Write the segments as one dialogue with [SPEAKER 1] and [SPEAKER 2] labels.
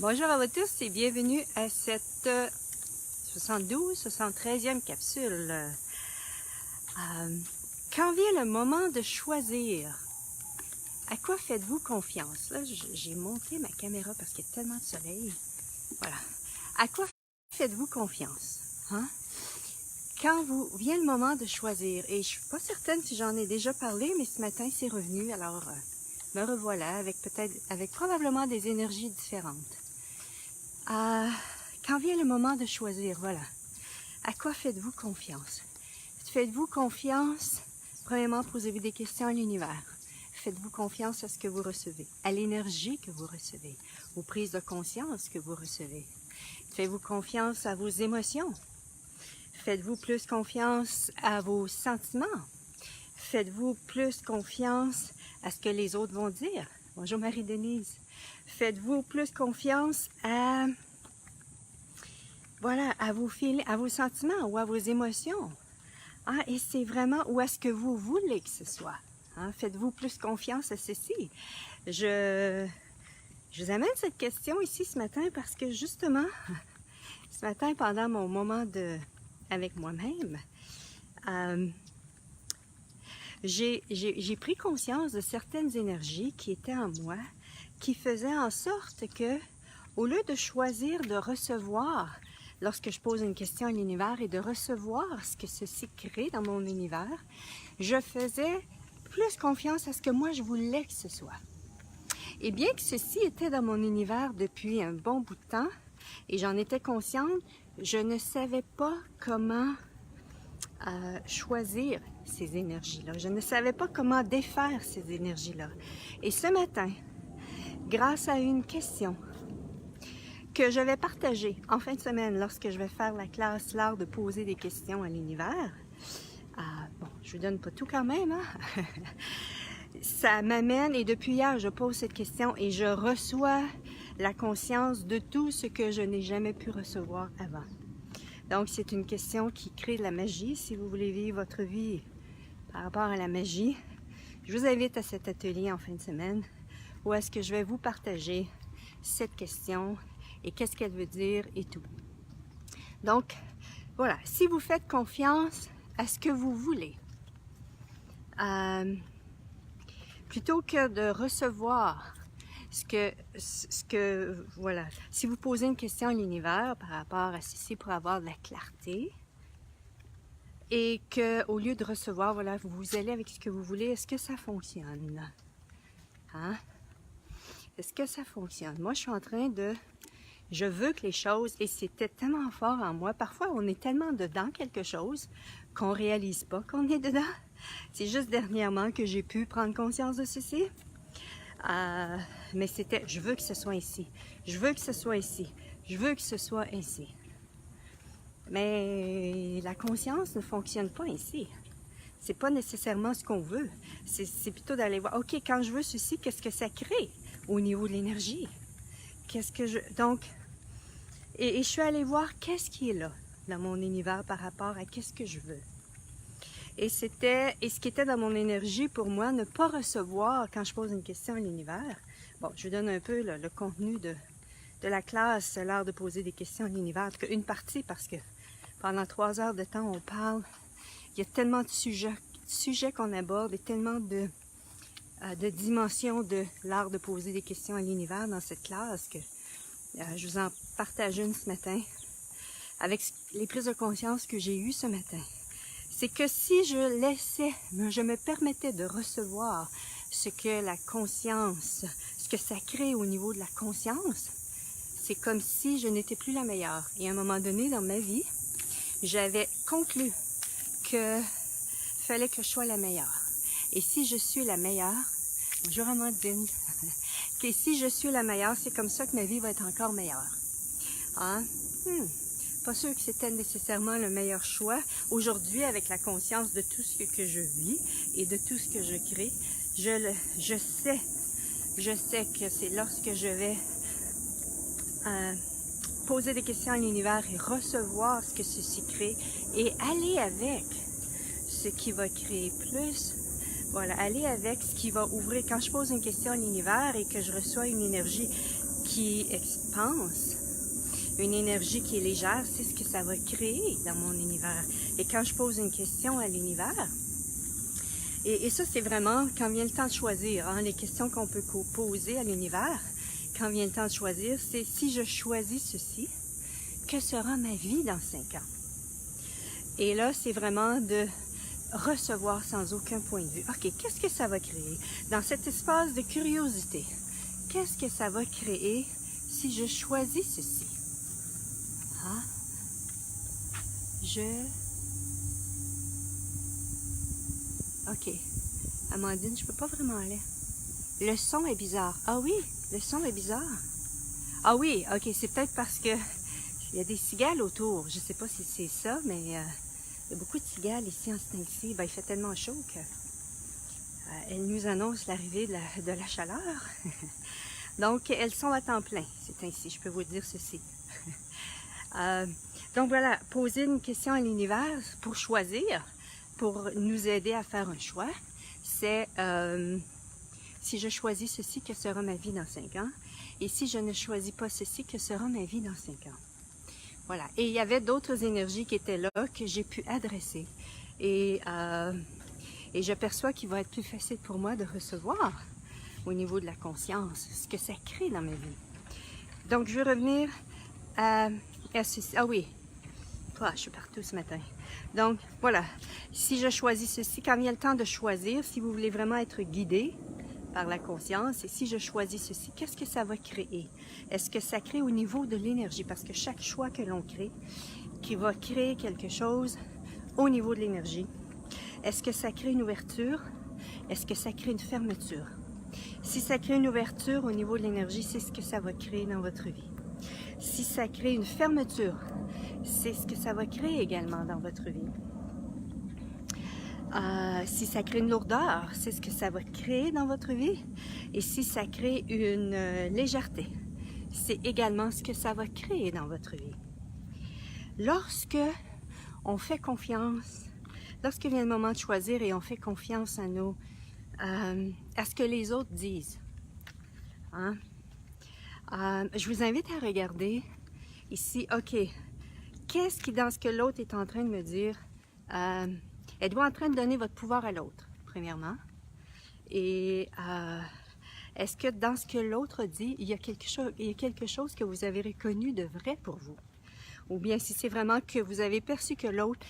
[SPEAKER 1] Bonjour à vous tous et bienvenue à cette 73e capsule. Quand vient le moment de choisir, à quoi faites-vous confiance? Là, j'ai monté ma caméra parce qu'il y a tellement de soleil. Voilà. À quoi faites-vous confiance? Hein? Quand vient le moment de choisir, et je suis pas certaine si j'en ai déjà parlé, mais ce matin c'est revenu, alors me revoilà avec probablement des énergies différentes. Quand vient le moment de choisir, voilà, à quoi faites-vous confiance? Faites-vous confiance? Premièrement, posez-vous des questions à l'univers. Faites-vous confiance à ce que vous recevez, à l'énergie que vous recevez, aux prises de conscience que vous recevez. Faites-vous confiance à vos émotions? Faites-vous plus confiance à vos sentiments? Faites-vous plus confiance à ce que les autres vont dire? Bonjour Marie-Denise. Faites-vous plus confiance à vos sentiments ou à vos émotions? Hein? Et c'est vraiment où est-ce que vous voulez que ce soit? Hein? Faites-vous plus confiance à ceci? Je vous amène cette question ici ce matin parce que justement, ce matin, pendant mon moment avec moi-même, j'ai pris conscience de certaines énergies qui étaient en moi, qui faisaient en sorte que, au lieu de choisir de recevoir, lorsque je pose une question à l'univers et de recevoir ce que ceci crée dans mon univers, je faisais plus confiance à ce que moi je voulais que ce soit. Et bien que ceci était dans mon univers depuis un bon bout de temps, et j'en étais consciente, je ne savais pas comment choisir ces énergies-là. Je ne savais pas comment défaire ces énergies-là. Et ce matin, grâce à une question que je vais partager en fin de semaine lorsque je vais faire la classe l'art de poser des questions à l'univers, bon, je vous donne pas tout quand même, hein? Ça m'amène, et depuis hier, je pose cette question et je reçois la conscience de tout ce que je n'ai jamais pu recevoir avant. Donc, c'est une question qui crée de la magie. Si vous voulez vivre votre vie par rapport à la magie, je vous invite à cet atelier en fin de semaine où est-ce que je vais vous partager cette question et qu'est-ce qu'elle veut dire et tout. Donc, voilà, si vous faites confiance à ce que vous voulez, plutôt que de recevoir voilà, si vous posez une question à l'univers par rapport à ceci pour avoir de la clarté, et que au lieu de recevoir, voilà, vous allez avec ce que vous voulez, est-ce que ça fonctionne? Hein? Est-ce que ça fonctionne? Moi, je suis en train de... Je veux que les choses, et c'était tellement fort en moi, parfois on est tellement dedans quelque chose qu'on réalise pas qu'on est dedans. C'est juste dernièrement que j'ai pu prendre conscience de ceci. Mais c'était, je veux que ce soit ici, je veux que ce soit ici, je veux que ce soit ainsi. Mais la conscience ne fonctionne pas ainsi. C'est pas nécessairement ce qu'on veut. C'est plutôt d'aller voir, ok, quand je veux ceci, qu'est-ce que ça crée au niveau de l'énergie? Qu'est-ce que je... Donc, et je suis allée voir qu'est-ce qui est là dans mon univers par rapport à qu'est-ce que je veux. Et ce qui était dans mon énergie pour moi, ne pas recevoir quand je pose une question à l'univers. Bon, je vous donne un peu le contenu de la classe, l'art de poser des questions à l'univers. En tout cas, une partie, parce que pendant 3 heures de temps, on parle. Il y a tellement de sujets qu'on aborde et tellement de dimensions de l'art de poser des questions à l'univers dans cette classe que je vous en partage une ce matin avec les prises de conscience que j'ai eues ce matin. C'est que si je me permettais de recevoir ce que la conscience, ce que ça crée au niveau de la conscience, c'est comme si je n'étais plus la meilleure. Et à un moment donné dans ma vie, j'avais conclu que fallait que je sois la meilleure. Et si je suis la meilleure, bonjour Amandine, que si je suis la meilleure, c'est comme ça que ma vie va être encore meilleure. Hein? Pas sûr que c'était nécessairement le meilleur choix. Aujourd'hui, avec la conscience de tout ce que je vis et de tout ce que je crée, je sais que c'est lorsque je vais poser des questions à l'univers et recevoir ce que ceci crée et aller avec ce qui va créer plus. Voilà, aller avec ce qui va ouvrir. Quand je pose une question à l'univers et que je reçois une énergie qui expanse, une énergie qui est légère, c'est ce que ça va créer dans mon univers. Et quand je pose une question à l'univers, et ça c'est vraiment quand vient le temps de choisir, hein, les questions qu'on peut poser à l'univers, quand vient le temps de choisir, c'est si je choisis ceci, que sera ma vie dans 5 ans? Et là, c'est vraiment de recevoir sans aucun point de vue. OK, qu'est-ce que ça va créer? Dans cet espace de curiosité, qu'est-ce que ça va créer si je choisis ceci? Ah, OK. Amandine, je peux pas vraiment aller. Le son est bizarre. Ah oui, le son est bizarre. Ah oui, OK, c'est peut-être parce que il y a des cigales autour. Je sais pas si c'est ça, mais il y a beaucoup de cigales ici en ce temps-ci. Ben, il fait tellement chaud que elles nous annoncent l'arrivée de la chaleur. Donc, elles sont à temps plein. C'est ainsi, je peux vous dire ceci. Donc voilà, poser une question à l'univers pour choisir, pour nous aider à faire un choix, c'est si je choisis ceci, que sera ma vie dans 5 ans? Et si je ne choisis pas ceci, que sera ma vie dans 5 ans? Voilà. Et il y avait d'autres énergies qui étaient là, que j'ai pu adresser. Et je perçois qu'il va être plus facile pour moi de recevoir au niveau de la conscience, ce que ça crée dans ma vie. Donc, je vais revenir à ceci. Ah oui, je suis partout ce matin. Donc, voilà. Si je choisis ceci, quand vient le temps de choisir, si vous voulez vraiment être guidé par la conscience, et si je choisis ceci, qu'est-ce que ça va créer? Est-ce que ça crée au niveau de l'énergie? Parce que chaque choix que l'on crée, qui va créer quelque chose au niveau de l'énergie, est-ce que ça crée une ouverture? Est-ce que ça crée une fermeture? Si ça crée une ouverture au niveau de l'énergie, c'est ce que ça va créer dans votre vie. Si ça crée une fermeture, c'est ce que ça va créer également dans votre vie. Si ça crée une lourdeur, c'est ce que ça va créer dans votre vie. Et si ça crée une légèreté, c'est également ce que ça va créer dans votre vie. Lorsque on fait confiance, lorsque vient le moment de choisir et on fait confiance à ce que les autres disent, hein? Je vous invite à regarder ici, OK, qu'est-ce qui, dans ce que l'autre est en train de me dire, êtes-vous en train de donner votre pouvoir à l'autre, premièrement? Et est-ce que dans ce que l'autre dit, il y a quelque chose que vous avez reconnu de vrai pour vous? Ou bien si c'est vraiment que vous avez perçu que l'autre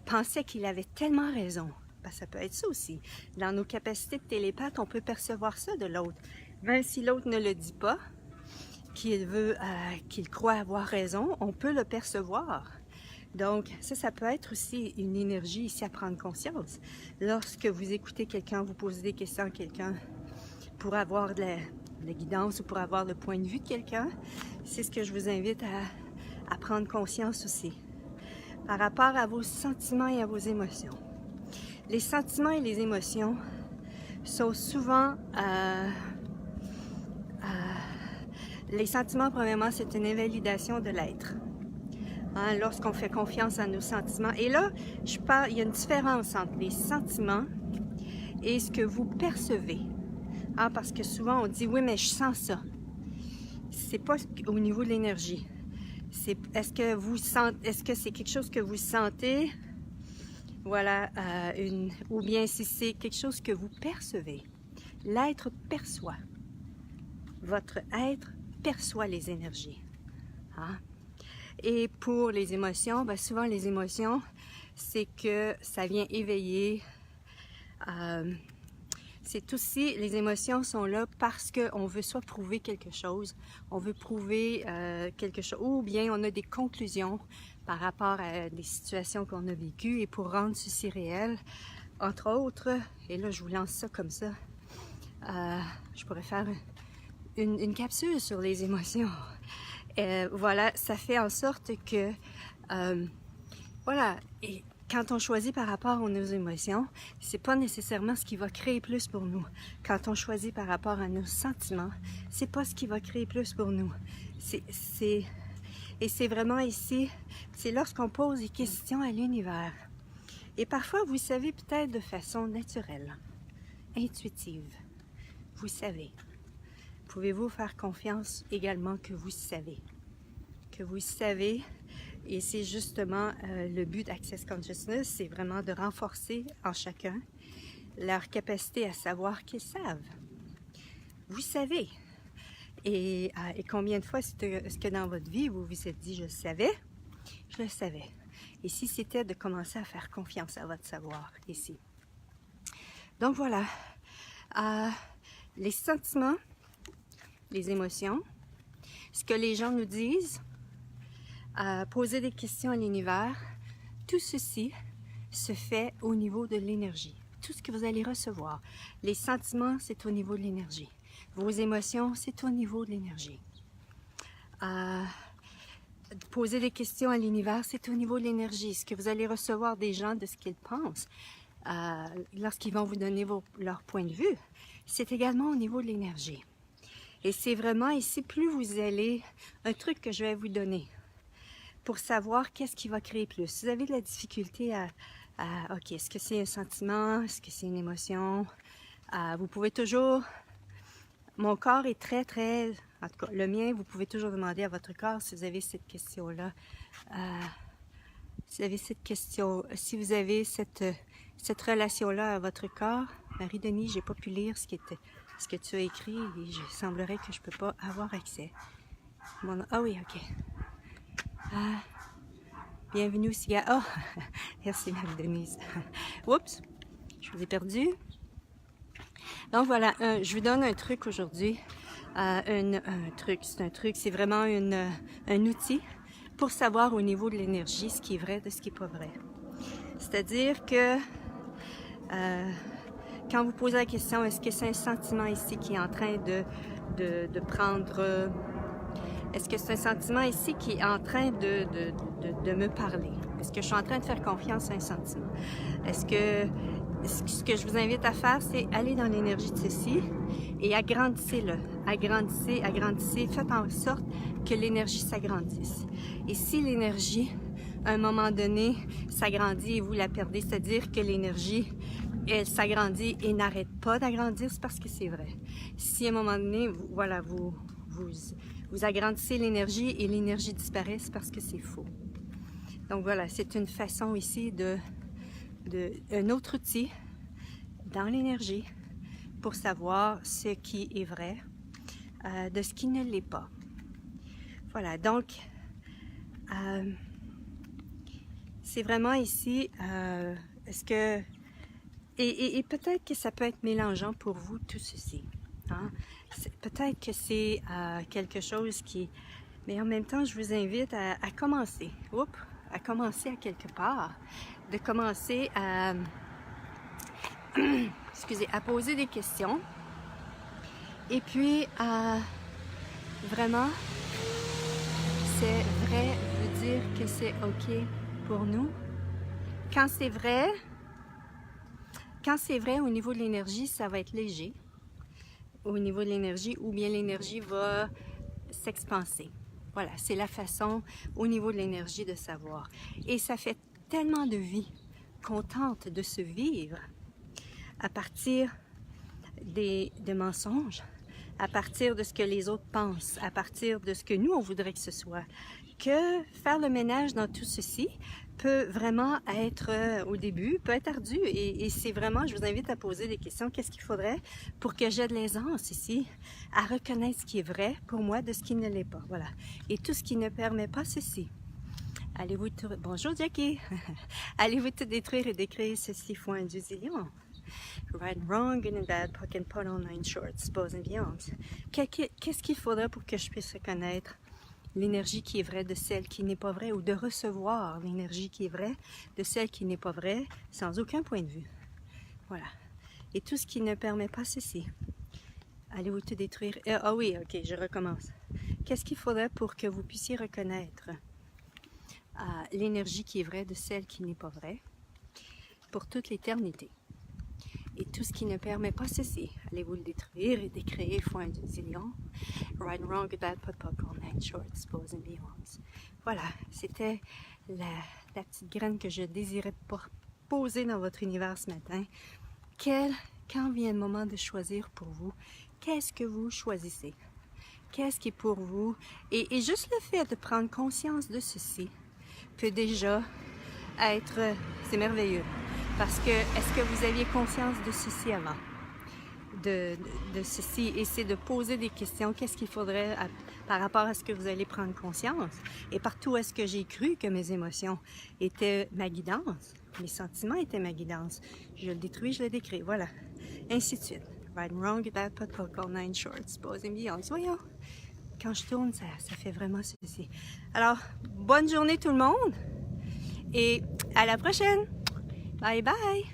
[SPEAKER 1] pensait qu'il avait tellement raison. Ben, ça peut être ça aussi. Dans nos capacités de télépathe, on peut percevoir ça de l'autre. Même si l'autre ne le dit pas, qu'il croit avoir raison, on peut le percevoir. Donc, ça peut être aussi une énergie ici à prendre conscience. Lorsque vous écoutez quelqu'un, vous posez des questions à quelqu'un pour avoir de la guidance ou pour avoir le point de vue de quelqu'un, c'est ce que je vous invite à prendre conscience aussi. Par rapport à vos sentiments et à vos émotions. Les sentiments et les émotions sont souvent... les sentiments, premièrement, c'est une invalidation de l'être. Hein, lorsqu'on fait confiance à nos sentiments. Et là, il y a une différence entre les sentiments et ce que vous percevez. Hein, parce que souvent, on dit, oui, mais je sens ça. C'est pas au niveau de l'énergie. Est-ce que c'est quelque chose que vous sentez? Voilà, ou bien si c'est quelque chose que vous percevez. L'être perçoit. Votre être perçoit les énergies. Hein? Et pour les émotions, ben souvent les émotions, c'est que ça vient éveiller. C'est aussi, les émotions sont là parce qu'on veut soit prouver quelque chose, on veut prouver quelque chose, ou bien on a des conclusions par rapport à des situations qu'on a vécues, et pour rendre ceci réel, entre autres, et là je vous lance ça comme ça, je pourrais faire une capsule sur les émotions. Voilà, ça fait en sorte que, voilà, et quand on choisit par rapport à nos émotions, c'est pas nécessairement ce qui va créer plus pour nous. Quand on choisit par rapport à nos sentiments, c'est pas ce qui va créer plus pour nous. Et c'est vraiment ici, c'est lorsqu'on pose des questions à l'univers. Et parfois, vous savez peut-être de façon naturelle, intuitive, vous savez. pouvez-vous faire confiance également que vous savez? Que vous savez, et c'est justement le but d'Access Consciousness, c'est vraiment de renforcer en chacun leur capacité à savoir qu'ils savent. Vous savez. Et combien de fois est-ce que dans votre vie, vous vous êtes dit « je savais », je le savais. Et si c'était de commencer à faire confiance à votre savoir ici. Donc voilà, les sentiments, les émotions, ce que les gens nous disent, poser des questions à l'univers, tout ceci se fait au niveau de l'énergie. Tout ce que vous allez recevoir. Les sentiments, c'est au niveau de l'énergie. Vos émotions, c'est au niveau de l'énergie. Poser des questions à l'univers, c'est au niveau de l'énergie. Ce que vous allez recevoir des gens, de ce qu'ils pensent, lorsqu'ils vont vous donner leur point de vue, c'est également au niveau de l'énergie. Et c'est vraiment ici, plus vous allez, un truc que je vais vous donner, pour savoir qu'est-ce qui va créer plus. Si vous avez de la difficulté OK, est-ce que c'est un sentiment? Est-ce que c'est une émotion? Vous pouvez toujours... Mon corps est très, très... En tout cas, le mien, vous pouvez toujours demander à votre corps si vous avez cette question-là. Si vous avez cette question... Si vous avez cette relation-là à votre corps, Marie-Denis, j'ai pas pu lire ce que tu as écrit et il semblerait que je peux pas avoir accès. Ah oui, OK. Bienvenue, Sia. Oh, merci Marie-Denise. Oups, je vous ai perdu. Donc voilà, je vous donne un truc aujourd'hui. C'est vraiment un outil pour savoir au niveau de l'énergie ce qui est vrai de ce qui n'est pas vrai. C'est-à-dire que quand vous posez la question, est-ce que c'est un sentiment ici qui est en train de prendre... Est-ce que c'est un sentiment ici qui est en train de me parler? Est-ce que je suis en train de faire confiance à un sentiment? Est-ce que ce que je vous invite à faire, c'est aller dans l'énergie de ceci et agrandissez-le. Agrandissez, agrandissez. Faites en sorte que l'énergie s'agrandisse. Et si l'énergie, à un moment donné, s'agrandit et vous la perdez, c'est-à-dire que l'énergie, elle s'agrandit et n'arrête pas d'agrandir, c'est parce que c'est vrai. Si à un moment donné, vous agrandissez l'énergie et l'énergie disparaît, c'est parce que c'est faux. Donc voilà, c'est une façon ici un autre outil dans l'énergie pour savoir ce qui est vrai de ce qui ne l'est pas. Voilà, donc c'est vraiment ici, est-ce que... Et peut-être que ça peut être mélangeant pour vous, tout ceci. Hein? Peut-être que c'est quelque chose qui... Mais en même temps, je vous invite à commencer. À commencer à quelque part. De commencer à... excusez, à poser des questions. Et puis, vraiment, c'est vrai de dire que c'est OK pour nous. Quand c'est vrai au niveau de l'énergie, ça va être léger. Au niveau de l'énergie, ou bien l'énergie va s'expanser. Voilà, c'est la façon au niveau de l'énergie de savoir. Et ça fait tellement de vie qu'on tente de se vivre à partir des mensonges, à partir de ce que les autres pensent, à partir de ce que nous, on voudrait que ce soit, que faire le ménage dans tout ceci peut vraiment être, au début, peut être ardu. Et c'est vraiment, je vous invite à poser des questions. Qu'est-ce qu'il faudrait pour que j'ai de l'aisance ici à reconnaître ce qui est vrai pour moi de ce qui ne l'est pas. Voilà. Et tout ce qui ne permet pas ceci. Allez-vous tout... Bonjour Jackie! Allez-vous tout détruire et décréer ceci fois du zillion? Right and wrong, good and bad, puck and put on 9 shorts, bows and beyonds. Qu'est-ce qu'il faudrait pour que je puisse reconnaître l'énergie qui est vraie de celle qui n'est pas vraie, ou de recevoir l'énergie qui est vraie de celle qui n'est pas vraie, sans aucun point de vue. Voilà. Et tout ce qui ne permet pas ceci. Allez-vous tout détruire? Ah oui, ok, je recommence. Qu'est-ce qu'il faudrait pour que vous puissiez reconnaître l'énergie qui est vraie de celle qui n'est pas vraie pour toute l'éternité? Et tout ce qui ne permet pas ceci, allez-vous le détruire et décréer fois un zillion. Right and wrong, good, bad, pot, puck, all nine shorts, bows and beyonds. Voilà, c'était la petite graine que je désirais poser dans votre univers ce matin. Quand vient le moment de choisir pour vous, qu'est-ce que vous choisissez? Qu'est-ce qui est pour vous? Et juste le fait de prendre conscience de ceci peut déjà être... c'est merveilleux. Parce que, est-ce que vous aviez conscience de ceci avant? De ceci, et c'est de poser des questions. Qu'est-ce qu'il faudrait par rapport à ce que vous allez prendre conscience? Et partout est-ce que j'ai cru que mes émotions étaient ma guidance? Mes sentiments étaient ma guidance. Je le détruis, je le décris. Voilà. Ainsi de suite. Right and wrong, bad protocol, 9 shorts, posing beyond. Voyons. Quand je tourne, ça fait vraiment ceci. Alors, bonne journée tout le monde. Et à la prochaine. Bye bye.